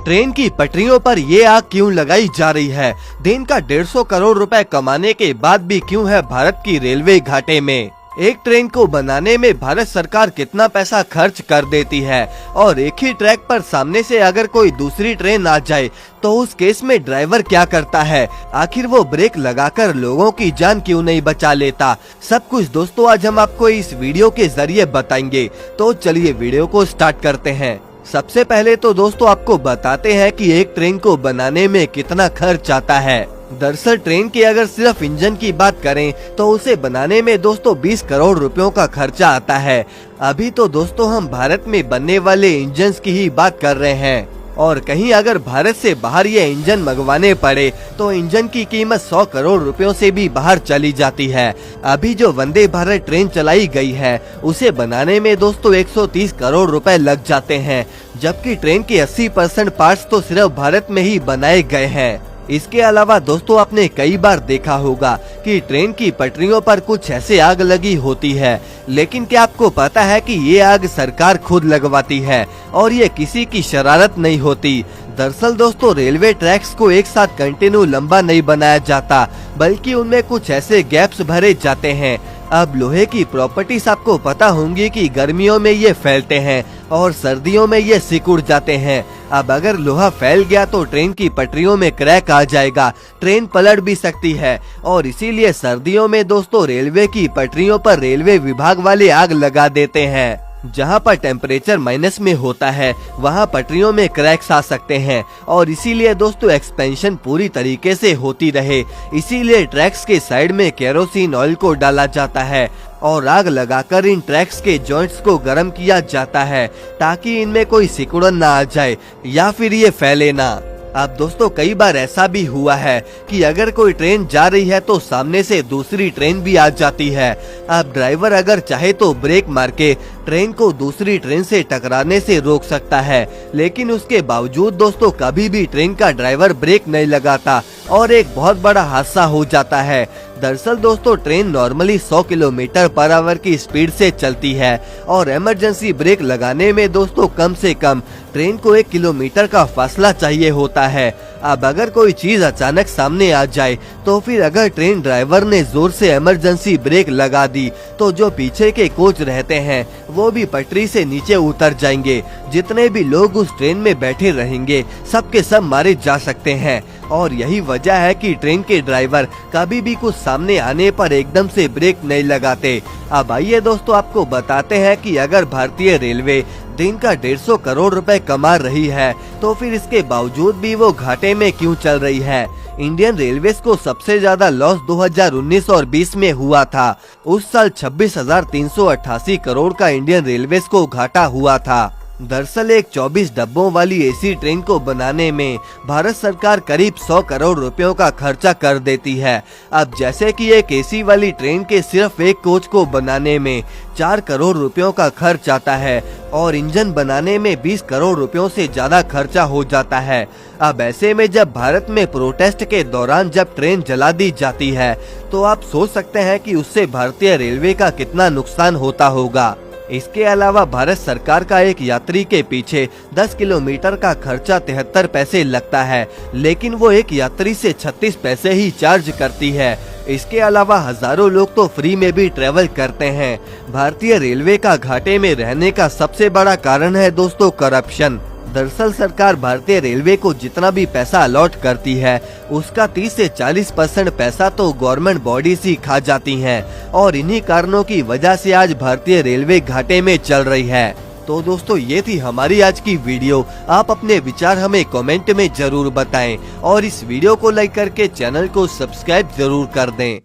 Train की पटरियों पर ये आग क्यों लगाई जा रही है? दिन का 150 करोड़ रुपए कमाने के बाद भी क्यों है भारत की रेलवे घाटे में? एक ट्रेन को बनाने में भारत सरकार कितना पैसा खर्च कर देती है और एक ही ट्रैक पर सामने से अगर कोई दूसरी ट्रेन आ जाए तो उस केस में ड्राइवर क्या करता है? आखिर वो ब्रेक लगाकर लोगों की जान क्यों नहीं बचा लेता? सब कुछ दोस्तों आज हम आपको इस वीडियो के जरिए बताएंगे। तो चलिए वीडियो को स्टार्ट करते हैं। सबसे पहले तो दोस्तों आपको बताते हैं कि एक ट्रेन को बनाने में कितना खर्च आता है। दरअसल ट्रेन के अगर सिर्फ इंजन की बात करें तो उसे बनाने में दोस्तों 20 करोड़ रुपयों का खर्चा आता है। अभी तो दोस्तों हम भारत में बनने वाले इंजन की ही बात कर रहे हैं और कहीं अगर भारत से बाहर ये इंजन मंगवाने पड़े तो इंजन की कीमत 100 करोड़ रुपयों से भी बाहर चली जाती है। अभी जो वंदे भारत ट्रेन चलाई गई है उसे बनाने में दोस्तों 130 करोड़ रुपए लग जाते हैं, जबकि ट्रेन के 80% पार्ट्स तो सिर्फ भारत में ही बनाए गए हैं। इसके अलावा दोस्तों आपने कई बार देखा होगा कि ट्रेन की पटरियों पर कुछ ऐसे आग लगी होती है, लेकिन क्या आपको पता है कि ये आग सरकार खुद लगवाती है और ये किसी की शरारत नहीं होती। दरअसल दोस्तों रेलवे ट्रैक्स को एक साथ कंटिन्यू लंबा नहीं बनाया जाता, बल्कि उनमें कुछ ऐसे गैप्स भरे जाते हैं। अब लोहे की प्रॉपर्टीज आपको पता होंगी कि गर्मियों में ये फैलते हैं और सर्दियों में ये सिकुड़ जाते हैं। अब अगर लोहा फैल गया तो ट्रेन की पटरियों में क्रैक आ जाएगा, ट्रेन पलट भी सकती है और इसीलिए सर्दियों में दोस्तों रेलवे की पटरियों पर रेलवे विभाग वाले आग लगा देते हैं। जहां पर टेम्परेचर माइनस में होता है वहां पटरियों में क्रैक्स आ सकते हैं और इसीलिए दोस्तों एक्सपेंशन पूरी तरीके से होती रहे, इसीलिए ट्रैक्स के साइड में केरोसिन ऑयल को डाला जाता है और आग लगाकर इन ट्रैक्स के जॉइंट्स को गर्म किया जाता है ताकि इनमें कोई सिकुड़न ना आ जाए या फिर ये फैले ना। अब दोस्तों कई बार ऐसा भी हुआ है कि अगर कोई ट्रेन जा रही है तो सामने से दूसरी ट्रेन भी आ जाती है। अब ड्राइवर अगर चाहे तो ब्रेक मार के ट्रेन को दूसरी ट्रेन से टकराने से रोक सकता है, लेकिन उसके बावजूद दोस्तों कभी भी ट्रेन का ड्राइवर ब्रेक नहीं लगाता और एक बहुत बड़ा हादसा हो जाता है। दरअसल दोस्तों train normally 100 kilometre per hour की स्पीड से चलती है और इमरजेंसी ब्रेक लगाने में दोस्तों कम से कम ट्रेन को 1 किलोमीटर का फासला चाहिए होता है। अब अगर कोई चीज अचानक सामने आ जाए तो फिर अगर ट्रेन ड्राइवर ने जोर से इमरजेंसी ब्रेक लगा दी तो जो पीछे के कोच रहते हैं वो भी पटरी से नीचे उतर जाएंगे। जितने भी लोग उस ट्रेन में बैठे रहेंगे सबके सब मारे जा सकते हैं और यही वजह है कि ट्रेन के ड्राइवर कभी भी कुछ सामने आने पर एकदम से ब्रेक नहीं लगाते। अब आइए दोस्तों आपको बताते हैं कि अगर भारतीय रेलवे दिन का 150 करोड़ रुपए कमा रही है तो फिर इसके बावजूद भी वो घाटे में क्यों चल रही है। इंडियन रेलवेज को सबसे ज्यादा लॉस 2019 और 20 में हुआ था। उस साल 26,388 करोड़ का इंडियन रेलवेज को घाटा हुआ था। दरअसल एक 24 डब्बों वाली एसी ट्रेन को बनाने में भारत सरकार करीब 100 करोड़ रुपयों का खर्चा कर देती है। अब जैसे कि एक एसी वाली ट्रेन के सिर्फ एक कोच को बनाने में 4 करोड़ रुपयों का खर्च आता है और इंजन बनाने में 20 करोड़ रुपयों से ज्यादा खर्चा हो जाता है। अब ऐसे में जब भारत में प्रोटेस्ट के दौरान जब ट्रेन जला दी जाती है तो आप सोच सकते हैं कि उससे भारतीय रेलवे का कितना नुकसान होता होगा। इसके अलावा भारत सरकार का एक यात्री के पीछे 10 किलोमीटर का खर्चा 73 पैसे लगता है, लेकिन वो एक यात्री से 36 पैसे ही चार्ज करती है। इसके अलावा हजारों लोग तो फ्री में भी ट्रेवल करते हैं। भारतीय रेलवे का घाटे में रहने का सबसे बड़ा कारण है दोस्तों करप्शन। दरअसल सरकार भारतीय रेलवे को जितना भी पैसा अलॉट करती है उसका 30 से 40% पैसा तो गवर्नमेंट बॉडी ही खा जाती हैं और इन्हीं कारणों की वजह से आज भारतीय रेलवे घाटे में चल रही है। तो दोस्तों ये थी हमारी आज की वीडियो। आप अपने विचार हमें कमेंट में जरूर बताएं और इस वीडियो को लाइक करके चैनल को सब्सक्राइब जरूर कर दें।